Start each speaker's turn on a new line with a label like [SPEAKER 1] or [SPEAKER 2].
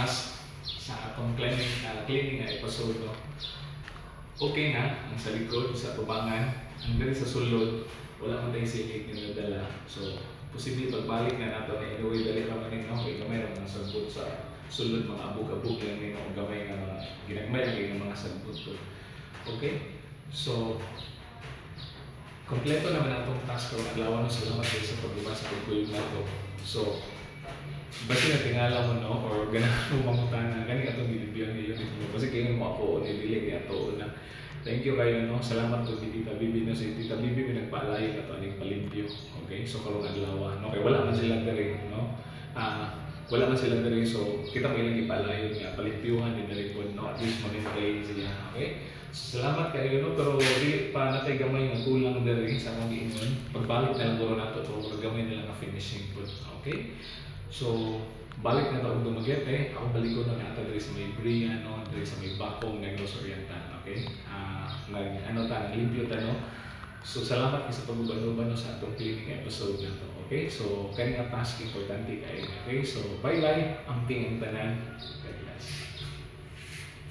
[SPEAKER 1] task sa atong cleaning nga episode, no? Okay na ang sa likod sa tubangan, ang diri sa sulod wala man tayong silig nga nadala, so posible pagbalik na nato na anyway dali pa man no, kay gamay ra mga sagbot sa sulod, mga abog-abog lang ni no, gamay nga mga ginagmay lang nga mga sagbot to. Okay, so kompleto naman atong task karong adlaw, no? Salamat kayo sa pagbaba sa pagkuyog nato. So basta na tingala mo, no, or ganahan mo mamutana gani atong gilibyan ngayon dito kasi kayo mo ako ni dili kay ato na. Thank you kayo, no. Salamat to Tita Bibi, no. Si Tita Bibi pinagpaalayo na to aning palimpyo. Okay? So karong adlaw, no. Kay wala man sila diri, no. Wala man sila diri, so kita mo ilang ipaalayo nga palimpyuhan ni diri pod, no. At least mag-enjoy sila. Okay? So, salamat kayo, no. Pero di pa natay gamay nga kulang diri sa among giingon. Pagbalik na lang guro nato to, gamay na lang nga finishing pod. Okay? So balik na taong Dumaguete, ako balik ko na nata diri sa may Bria, no, diri sa may Bacong, Negros Oriental, okay? Limpyo ta, no? So salamat sa pag-uban-uban, no, sa atong cleaning episode na to, okay? So kani nga task importante kayo, okay? So bye-bye, ang tingin tanan.